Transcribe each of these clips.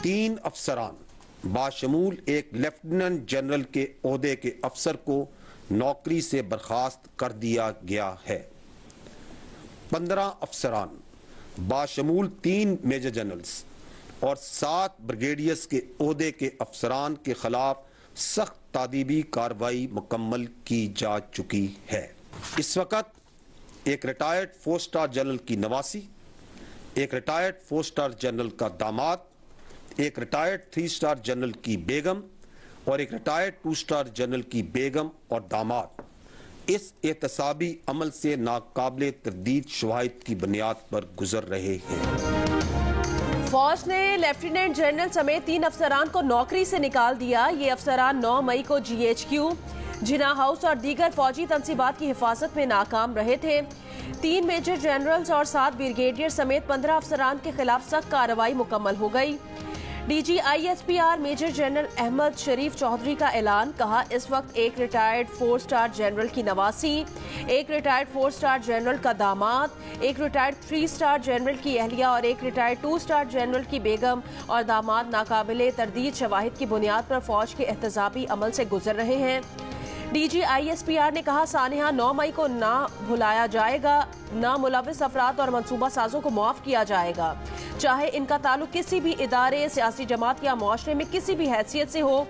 3 अफसरान बाशमूल एक lieutenant general के ओहदे के अफसर को नौकरी से बर्खास्त कर दिया गया है। 15 अफसरान बाशमूल 3 मेजर जनरल्स और 7 ब्रिगेडियर्स के ओहदे के अफसरान के खिलाफ सख्त तादीबी कार्रवाई मुकम्मल की जा चुकी है। इस वक्त एक रिटायर्ड 4 स्टार जनरल की नवासी, एक रिटायर्ड 4 स्टार जनरल का दामाद, एक रिटायर्ड 3 स्टार जनरल की बेगम और एक रिटायर्ड 2 स्टार जनरल की बेगम और दामाद इस एहतसाबी अमल से नाकाबिले तरदीद शवाहिद की बुनियाद पर गुजर रहे हैं। फौज ने लेफ्टिनेंट जनरल समेत 3 अफसरान को नौकरी से निकाल दिया। ये अफसरान 9 मई को GHQ, जिना हाउस और दीगर फौजी तंसीबात की हिफाजत में नाकाम रहे थे। 3 मेजर जनरल्स और 7 ब्रिगेडियर समेत 15 अफसरान के खिलाफ सख्त कार्रवाई मुकम्मल हो गई। DG ISPR major general Ahmed Sharif Chaudhry का ऐलान, कहा इस वक्त एक रिटायर्ड 4 स्टार जनरल की नवासी, एक रिटायर्ड 4 स्टार जनरल का दामाद, एक रिटायर्ड 3 स्टार जनरल की अहलिया और एक रिटायर्ड 2 स्टार जनरल की बेगम और दामाद नाकाबिले तरदीद शवाहिद की बुनियाद पर फौज के एहतसाबी अमल से गुजर रहे हैं। DG ISPR ने कहा सानेहा 9 मई को ना भुलाया जाएगा, ना मुलविस अफराद और मनसूबा साजों को मुआफ किया जाएगा, चाहे इनका ताल्लुक किसी भी इदारे, सियासी जमात या मुआशरे में किसी भी हैसियत से हो।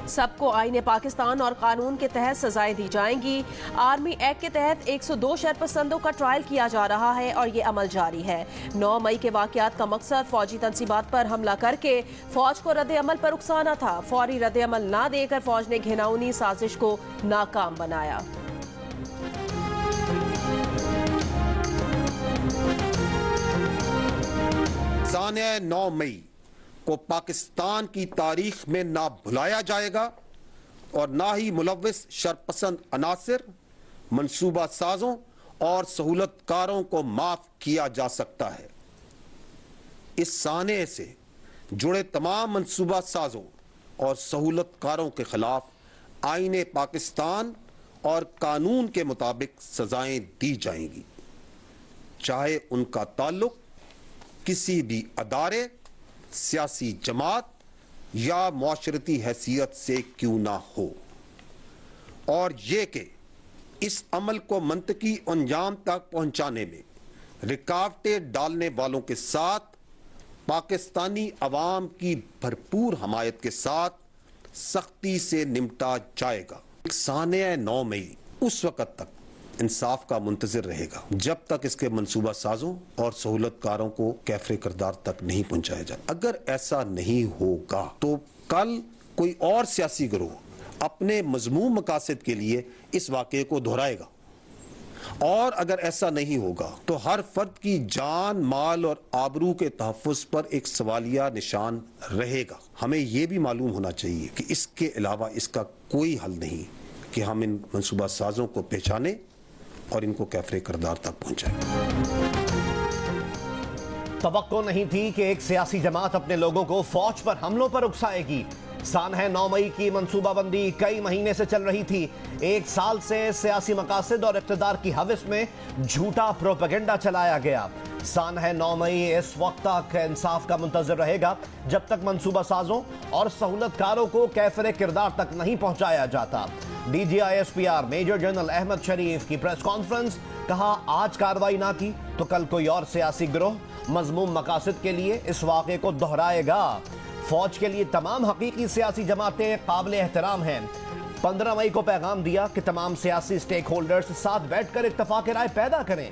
सबको आईने पाकिस्तान और कानून के तहत सजाएं दी जाएंगी। आर्मी एक्ट के तहत 102 शरपसंदों का ट्रायल किया जा रहा है और ये अमल जारी है। 9 मई के वाकयात का मकसद फौजी तंसीबात पर हमला करके फौज को रद्द अमल पर उकसाना था। फौरी रद्द अमल ना देकर फौज ने घिनौनी साजिश को नाकाम बनाया। साने 9 मई को पाकिस्तान की तारीख में ना भुलाया जाएगा और ना ही मुलव्विस शरपसंद अनासिर, मनसूबा साजों और सहूलतकारों को माफ किया जा सकता है। इस साने से जुड़े तमाम मनसूबा साजों और सहूलतकारों के खिलाफ आईने पाकिस्तान और कानून के मुताबिक सजाएं दी जाएंगी, चाहे उनका ताल्लुक किसी भी अदारे, सियासी जमात या मुआशरती हैसियत से क्यों ना हो। और ये कि इस अमल को मंतकी अंजाम तक पहुंचाने में रुकावटें डालने वालों के साथ पाकिस्तानी अवाम की भरपूर हमायत के साथ सख्ती से निपटा जाएगा। साने 9 मई उस वक़्त तक इंसाफ का मुंतज़िर रहेगा जब तक इसके मंसूबा साजों और सहूलतकारों को कैफरे किरदार तक नहीं पहुंचाया जाए। अगर ऐसा नहीं होगा तो कल कोई और सियासी गिरोह अपने मजमूम मकासद के लिए इस वाक़े को दोहराएगा, और अगर ऐसा नहीं होगा तो हर फर्द की जान, माल और आबरू के तहफ़्फ़ुज़ पर एक सवालिया निशान रहेगा। हमें यह भी मालूम होना चाहिए कि इसके अलावा इसका कोई हल नहीं कि हम इन मंसूबा साजों को पहचाने और इनको कैफरे किरदार तक पहुंचाएं। तवक्को नहीं थी कि एक सियासी जमात अपने लोगों को फौज पर हमलों पर उकसाएगी। सानह 9 मई की मंसूबाबंदी कई महीने से चल रही थी। 1 साल से सियासी मकासद और इक़्तिदार की हवस में झूठा प्रोपेगेंडा चलाया गया। सानह 9 मई इस वक्त तक इंसाफ का मुंतज़िर रहेगा जब तक मंसूबा साजों और सहूलतकारों को कैफरे किरदार तक नहीं पहुंचाया जाता। DG ISPR major general Ahmed Sharif की प्रेस कॉन्फ्रेंस, कहा आज कार्रवाई ना की तो कल कोई और सियासी गिरोह मजमूम मकासद के लिए इस वाक़े को दोहराएगा। फौज के लिए तमाम हकीकी सियासी जमातें काबिल एहतराम हैं। 15 मई को पैगाम दिया कि तमाम सियासी स्टेक होल्डर्स साथ बैठकर इत्तफाक राय पैदा करें।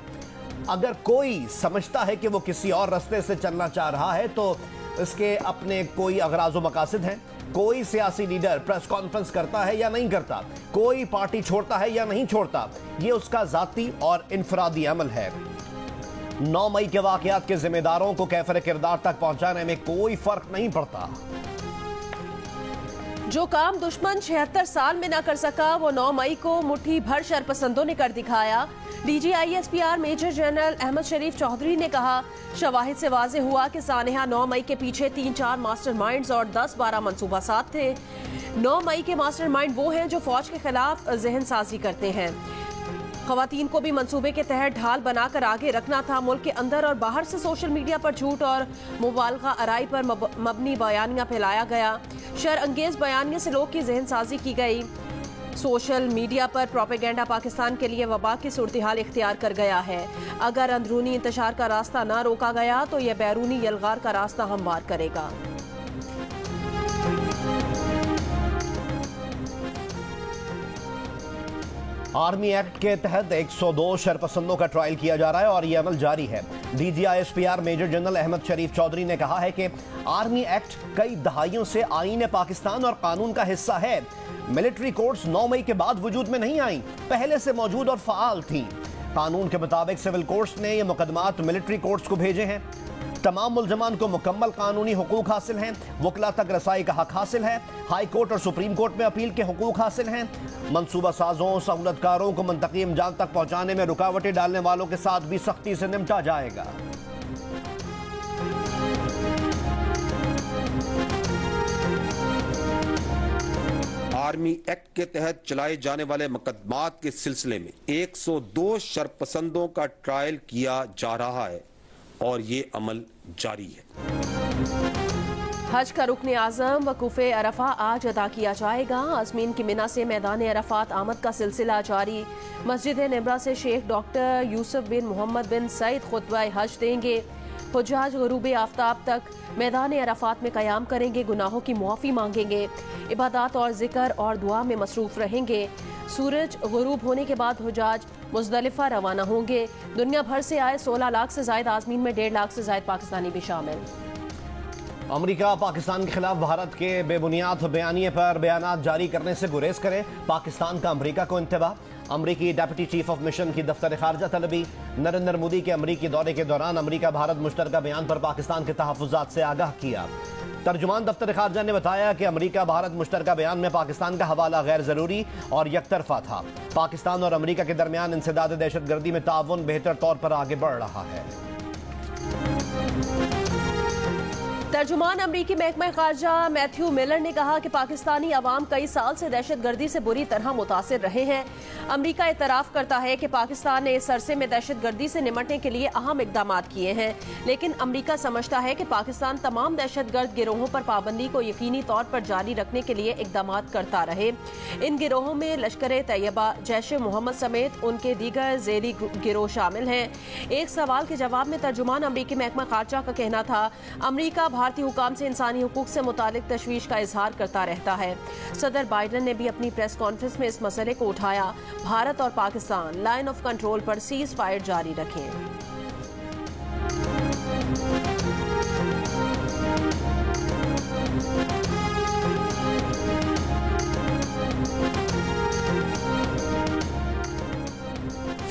अगर कोई समझता है कि वो किसी और रास्ते से चलना चाह रहा है तो इसके अपने कोई अगराज़ व मकासद हैं। कोई सियासी लीडर प्रेस कॉन्फ्रेंस करता है या नहीं करता, कोई पार्टी छोड़ता है या नहीं छोड़ता, ये उसका जाती और इनफरादी अमल है। 9 मई के वाकयात के जिम्मेदारों को कैफरे किरदार तक पहुंचाने में कोई फर्क नहीं पड़ता। जो काम दुश्मन 76 साल में न कर सका वो 9 मई को मुट्ठी भर शरपसंदों ने कर दिखाया। DG ISPR major general Ahmed Sharif Chaudhry ने कहा, शवाहिद से वाज़े हुआ कि सानेहा 9 मई के पीछे 3-4 मास्टरमाइंड्स और 10-12 मंसूबा साथ थे। 9 मई के मास्टरमाइंड वो हैं जो फौज के खिलाफ जहन साजी करते हैं। खवातीन को भी मंसूबे के तहत ढाल बनाकर आगे रखना था। मुल्क के अंदर और बाहर से सोशल मीडिया पर झूठ और मुबालगा आराई पर मबनी बयानियां फैलाया गया। शर अंगेज बयानियों से लोग की जहन साजी की गई। सोशल मीडिया पर प्रोपेगेंडा पाकिस्तान के लिए वबा की सूरत-ए-हाल इख्तियार कर गया है। अगर अंदरूनी इंतशार का रास्ता न रोका गया तो यह बैरूनी यलगार का रास्ता हमवार करेगा। आर्मी एक्ट के तहत 102 शरपसंदों का ट्रायल किया जा रहा है और यह अमल जारी है। DGISPR major general Ahmed Sharif Chaudhry ने कहा है कि आर्मी एक्ट कई दहाइयों से आईन पाकिस्तान और कानून का हिस्सा है। मिलिट्री कोर्ट्स 9 मई के बाद वजूद में नहीं आई, पहले से मौजूद और फाल थी। कानून के मुताबिक सिविल कोर्ट्स ने यह मुकदमात मिलिट्री कोर्ट्स को भेजे हैं। तमाम मुल्जमान को मुकम्मल कानूनी हुकूक हासिल हैं। वकला तक रसाई का हक हासिल है। हाई कोर्ट और सुप्रीम कोर्ट में अपील के हुकूक हासिल हैं। मनसूबा साजों सहूलतकारों को मुंतकीम जान तक पहुंचाने में रुकावटें डालने वालों के साथ भी सख्ती से निपटा जाएगा। आर्मी एक्ट के तहत चलाए जाने वाले मुकदमात के सिलसिले में 102 शरपसंदों का ट्रायल किया जा रहा है और ये अमल जारी है। हज का रुकन आजम वकूफ़े अरफा आज अदा किया जाएगा। आज़मीन की मिना से मैदान अरफात आमद का सिलसिला जारी। मस्जिद निब्रा से शेख डॉक्टर यूसुफ बिन मोहम्मद बिन सईद खुतबा हज देंगे। हुज्जाज गुरूब आफ्ताब तक मैदान अरफात में कयाम करेंगे। गुनाहों की मुआफ़ी मांगेंगे। इबादत और जिक्र और दुआ में मसरूफ़ रहेंगे। सूरज गुरूब होने के बाद हुज्जाज मुज़दलिफ़ा रवाना होंगे। दुनिया भर से आए 16 लाख से ज़ायद आज़मीन में 1.5 लाख से ज़ायद पाकिस्तानी भी शामिल। अमेरिका पाकिस्तान के खिलाफ भारत के बेबुनियाद बयानिए पर बयानात जारी करने से गुरेज करे। पाकिस्तान का अमेरिका को इंतबा। अमरीकी डेप्यूटी चीफ ऑफ मिशन की दफ्तर खारजा तलबी। नरेंद्र मोदी के अमरीकी दौरे के दौरान अमरीका भारत मुश्तरका बयान पर पाकिस्तान के तहफ़्फ़ुज़ात से आगाह किया। तर्जुमान दफ्तर खारजा ने बताया कि अमरीका भारत मुश्तरका बयान में पाकिस्तान का हवाला गैर जरूरी और यकतरफा था। पाकिस्तान और अमरीका के दरमियान इंसदाद दहशतगर्दी में ताउन बेहतर तौर पर आगे बढ़ रहा है। तर्जुमान अमरीकी महकमा खारजा मैथ्यू मिलर ने कहा कि पाकिस्तानी अवाम कई साल से दहशतगर्दी से बुरी तरह मुतासिर रहे हैं। अमरीका इतराफ़ करता है कि पाकिस्तान ने इस अरसे में दहशतगर्दी से निपटने के लिए अहम इकदाम किए हैं, लेकिन अमरीका समझता है कि पाकिस्तान तमाम दहशतगर्द गिरोहों पर पाबंदी को यकीनी तौर पर जारी रखने के लिए इकदाम करता रहे। इन गिरोहों में लश्कर तैयबा, जैश ए मोहम्मद समेत उनके दीगर ज़ेरी गिरोह शामिल हैं। एक सवाल के जवाब में तर्जुमान अमरीकी महकमा खारजा का कहना था, अमरीका भारतीय हुकाम से इंसानी हुकूक से मुतालिक तशवीश का इजहार करता रहता है। सदर बाइडन ने भी अपनी प्रेस कॉन्फ्रेंस में इस मसले को उठाया। भारत और पाकिस्तान लाइन ऑफ कंट्रोल पर सीज फायर जारी रखें।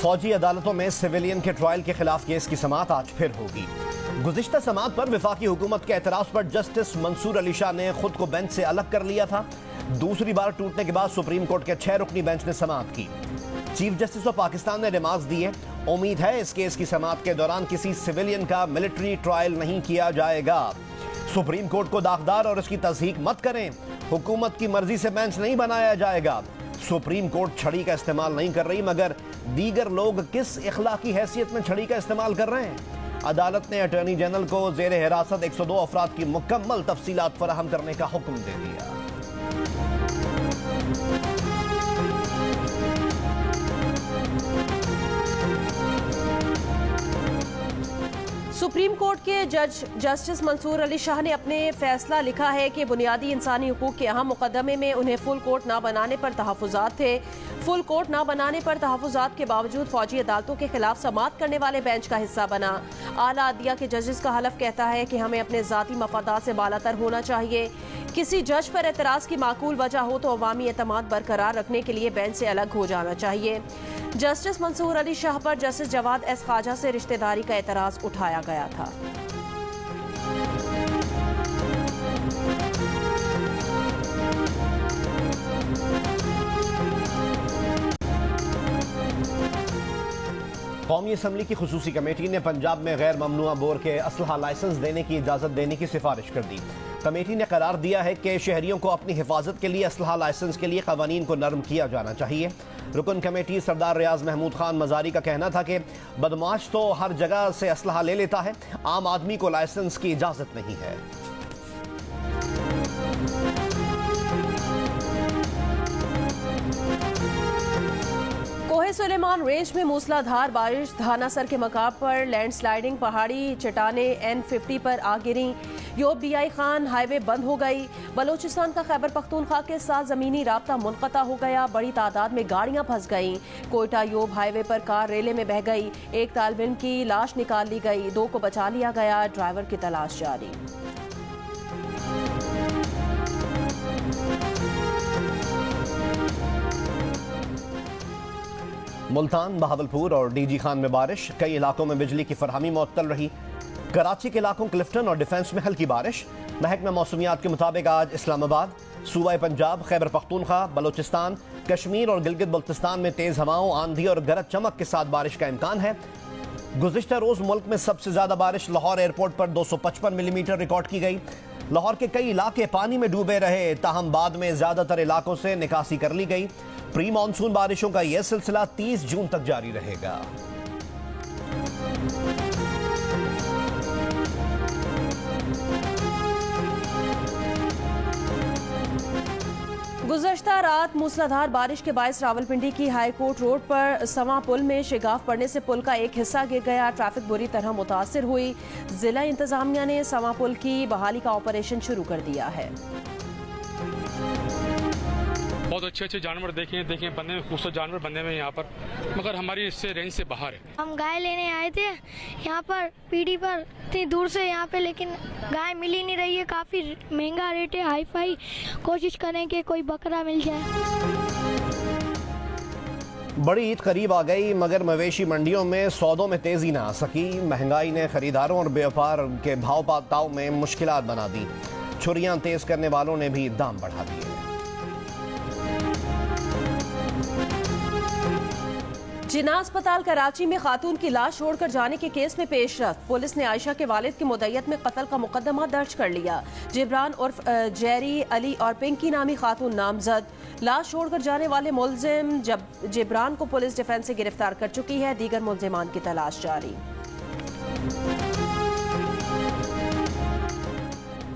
फौजी अदालतों में सिविलियन के ट्रायल के खिलाफ केस की समाअत आज फिर होगी। गुज़िश्ता समाअत पर वफाकी हुकूमत के एतराज़ पर जस्टिस मंसूर अली शाह ने खुद को बेंच से अलग कर लिया था। दूसरी बार टूटने के बाद सुप्रीम कोर्ट के 6 रुकनी बेंच ने समाअत की। चीफ जस्टिस ऑफ पाकिस्तान ने रिमार्क्स दिए। उम्मीद है इस केस की समाअत के दौरान किसी सिविलियन का मिलिट्री ट्रायल नहीं किया जाएगा। सुप्रीम कोर्ट को दागदार और इसकी तस्दीक मत करें। हुकूमत की मर्जी से बेंच नहीं बनाया जाएगा। सुप्रीम कोर्ट छड़ी का इस्तेमाल नहीं कर रही, मगर दीगर लोग किस इखलाकी हैसियत में छड़ी का इस्तेमाल कर रहे हैं। अदालत ने अटॉर्नी जनरल को जेर हिरासत 102 अफराद की मुकम्मल तफसीलात फराहम करने का हुक्म दे दिया। सुप्रीम कोर्ट के जज जस्टिस मंसूर अली शाह ने अपने फैसला लिखा है कि बुनियादी इंसानी हुकूक के अहम मुकदमे में उन्हें फुल कोर्ट ना बनाने पर तहफ़्फ़ुज़ात थे। फुल कोर्ट ना बनाने पर तहफ़्फ़ुज़ात के बावजूद फौजी अदालतों के खिलाफ समाअत करने वाले बेंच का हिस्सा बना। आला अदलिया के जजेस का हलफ कहता है कि हमें अपने ज़ाती मफादात से बालातर होना चाहिए। किसी जज पर एतराज़ की माकूल वजह हो तो अवामी एतमाद बरकरार रखने के लिए बेंच से अलग हो जाना चाहिए। जस्टिस मंसूर अली शाह पर जस्टिस जवाद एस ख्वाजा से रिश्तेदारी का एतराज़ उठाया गया था। कौमी असम्बली की खुसूसी कमेटी ने पंजाब में गैर ममनुआ बोर के असलहा लाइसेंस देने की इजाज़त देने की सिफारिश कर दी। कमेटी ने करार दिया है कि शहरियों को अपनी हिफाजत के लिए असलहा लाइसेंस के लिए कवानीन को नरम किया जाना चाहिए। रुकन कमेटी सरदार रियाज महमूद खान मजारी का कहना था कि बदमाश तो हर जगह से असलहा ले लेता है, आम आदमी को लाइसेंस की इजाजत नहीं है। कोहे सुलेमान रेंज में मूसलाधार बारिश, धानासर के मकाम पर लैंडस्लाइडिंग, पहाड़ी चट्टाने N50 पर आ गिरी। योब DI खान हाईवे बंद हो गई। बलोचिस्तान का खैबर पख्तूनख्वा के साथ जमीनी राब्ता मुनक़ता हो गया। बड़ी तादाद में गाड़ियां फंस गईं। कोयटा योब हाईवे पर कार रेले में बह गई। एक तालिब इल्म की लाश निकाल ली गई, 2 को बचा लिया गया। ड्राइवर की तलाश जारी। मुल्तान, बहावलपुर और DG खान में बारिश, कई इलाकों में बिजली की फरहमी मुअत्तल रही। कराची के इलाकों क्लिफ्टन और डिफेंस में हल्की बारिश। महकमा मौसमियात के मुताबिक आज इस्लामाबाद, सूबा पंजाब, खैबर पख्तूनख्वा, बलोचिस्तान, कश्मीर और गिलगित बल्तिस्तान में तेज हवाओं, आंधी और गरज चमक के साथ बारिश का इम्कान है। गुज़िश्ता रोज मुल्क में सबसे ज्यादा बारिश लाहौर एयरपोर्ट पर 255 मिलीमीटर रिकॉर्ड की गई। लाहौर के कई इलाके पानी में डूबे रहे, ताहम बाद में ज्यादातर इलाकों से निकासी कर ली गई। प्री मानसून बारिशों का यह सिलसिला 30 जून तक जारी रहेगा। गुज़श्ता रात मूसलाधार बारिश के बायस रावलपिंडी की हाईकोर्ट रोड पर सवा पुल में शिगाफ पड़ने से पुल का एक हिस्सा गिर गया। ट्रैफिक बुरी तरह मुतासिर हुई। जिला इंतजामिया ने सवा पुल की बहाली का ऑपरेशन शुरू कर दिया है। बहुत अच्छे जानवर देखे बनने में, खूबसूरत जानवर बनने में यहाँ पर, मगर हमारी इससे रेंज से बाहर है। हम गाय लेने आए थे यहाँ पर पीढ़ी पर, इतनी दूर से यहाँ पे, लेकिन गाय मिल ही नहीं रही है। काफ़ी महंगा रेट है, हाई फाई। कोशिश करें कि कोई बकरा मिल जाए। बड़ी ईद करीब आ गई, मगर मवेशी मंडियों में सौदों में तेजी ना आ सकी। महंगाई ने खरीदारों और व्यापार के भाव पाताव में मुश्किलात बना दी। छुरियां तेज करने वालों ने भी दाम बढ़ा दिए। जिन्ना अस्पताल कराची में खातून की लाश छोड़कर जाने के केस में पेशरफ्त। पुलिस ने आयशा के वालिद की मुद्दत में कत्ल का मुकदमा दर्ज कर लिया। जिब्रान उर्फ जेरी अली और पिंकी नामी खातून नामजद। लाश छोड़कर जाने वाले मुलजिम जिब्रान को पुलिस डिफेंस से गिरफ्तार कर चुकी है। दीगर मुलजिमान की तलाश जारी।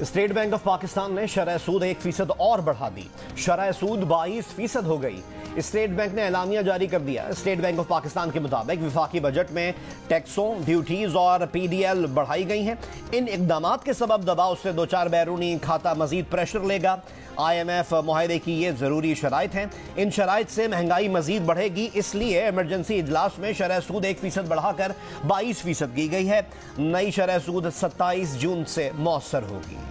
स्टेट बैंक ऑफ पाकिस्तान ने शरह सूद 1% और बढ़ा दी। शरह सूद 22% हो गई। स्टेट बैंक ने एलामिया जारी कर दिया। स्टेट बैंक ऑफ पाकिस्तान के मुताबिक विफाकी बजट में टैक्सों, ड्यूटीज और PDL बढ़ाई गई हैं। इन इकदामात के सबब दबाव से 2-4 बैरूनी खाता मजीद प्रेशर लेगा। IMF मुआहदे की ये जरूरी शराइत हैं। इन शराइत से महंगाई मजीद बढ़ेगी, इसलिए इमरजेंसी इजलास में शरह सूद 1% बढ़ाकर 22% की गई है। नई शरह सूद 27 जून से मौसर होगी।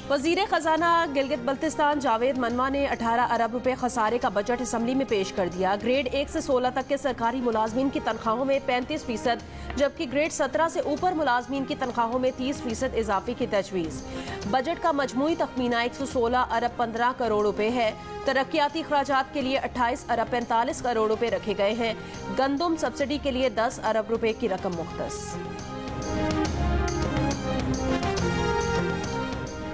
वजीर खजाना गिलगित बल्तिस्तान जावेद मनवा ने 18 अरब रुपए खसारे का बजट असम्बली में पेश कर दिया। ग्रेड 1 से 16 तक के सरकारी मुलाजमीन की तनख्वाहों में 35%, जबकि ग्रेड 17 से ऊपर मुलाजमीन की तनख्वाहों में 30% इजाफे की तजवीज़। बजट का मजमूई तखमीना 116 अरब 15 करोड़ रुपए है। तरक्याती खर्चात के लिए 28 अरब 45 करोड़ रुपए रखे गए हैं। गंदम सब्सिडी के लिए 10 अरब रुपए की रकम मुख्तस।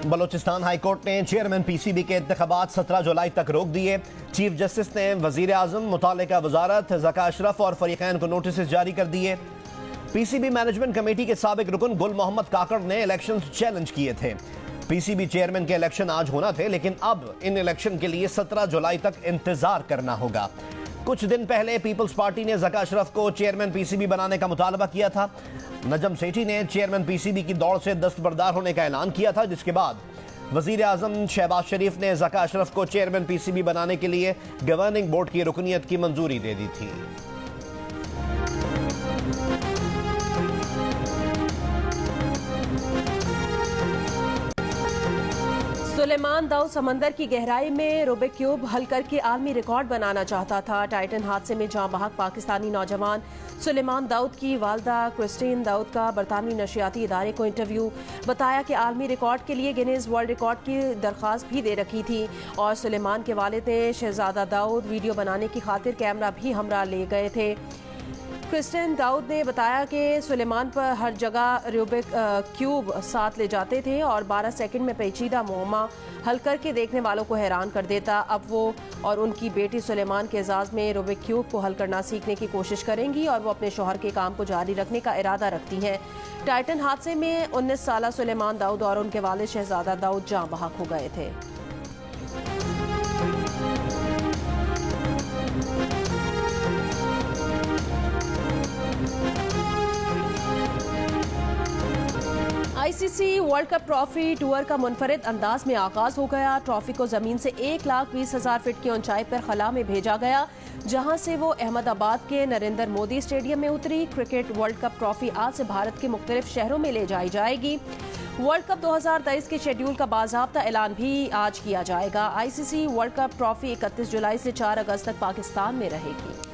बलोचिस्तान हाईकोर्ट ने चेयरमैन PCB के इंतखाबात 17 जुलाई तक रोक दिए। चीफ जस्टिस ने वजीर आजम, मुतालिका वजारत, ज़का अशरफ और फरीकैन को नोटिस जारी कर दिए। PCB मैनेजमेंट कमेटी के साबिक रुकन गुल मोहम्मद काकड़ ने इलेक्शन चैलेंज किए थे। PCB चेयरमैन के इलेक्शन आज होना थे, लेकिन अब इन इलेक्शन के लिए 17 जुलाई तक इंतजार करना होगा। कुछ दिन पहले पीपल्स पार्टी ने ज़का अशरफ को चेयरमैन PCB बनाने का मुतालबा किया था। नजम सेठी ने चेयरमैन PCB की दौड़ से दस्तबरदार होने का ऐलान किया था, जिसके बाद वजीर आजम शहबाज शरीफ ने ज़का अशरफ को चेयरमैन PCB बनाने के लिए गवर्निंग बोर्ड की रुकनियत की मंजूरी दे दी थी। सुलेमान दाऊद समंदर की गहराई में रूबिक क्यूब हल करके आलमी रिकॉर्ड बनाना चाहता था। टाइटन हादसे में जाँ बहक पाकिस्तानी नौजवान सुलेमान दाऊद की वालदा क्रिस्टीन दाऊद का बरतानवी नशियाती इदारे को इंटरव्यू। बताया कि आलमी रिकॉर्ड के लिए गिनीज वर्ल्ड रिकॉर्ड की दरख्वास्त भी दे रखी थी और सुलेमान के वालिद ने शहजादा दाऊद वीडियो बनाने की खातिर कैमरा भी हमरा ले गए थे। क्रिस्टियन दाऊद ने बताया कि सुलेमान पर हर जगह रूबिक क्यूब साथ ले जाते थे और 12 सेकंड में पेचीदा मुअम्मा हल करके देखने वालों को हैरान कर देता। अब वो और उनकी बेटी सुलेमान के एजाज़ में रूबिक क्यूब को हल करना सीखने की कोशिश करेंगी और वो अपने शौहर के काम को जारी रखने का इरादा रखती हैं। टाइटन हादसे में 19 साला सुलेमान दाऊद और उनके वालिद शहजादा दाऊद जाँ बहक हो गए थे। ICC world cup trophy tour का मुनफरिद अंदाज में आगाज हो गया। ट्रॉफी को जमीन से 1,20,000 फीट की ऊंचाई पर खला में भेजा गया, जहां से वो अहमदाबाद के नरेंद्र मोदी स्टेडियम में उतरी। क्रिकेट वर्ल्ड कप ट्रॉफी आज से भारत के मुख्तलिफ शहरों में ले जाई जाएगी। वर्ल्ड कप 2023 के शेड्यूल का बाज़ाब्ता ऐलान भी आज किया जाएगा। आईसीसी वर्ल्ड कप ट्रॉफी 31 जुलाई से 4 अगस्त तक पाकिस्तान में रहेगी।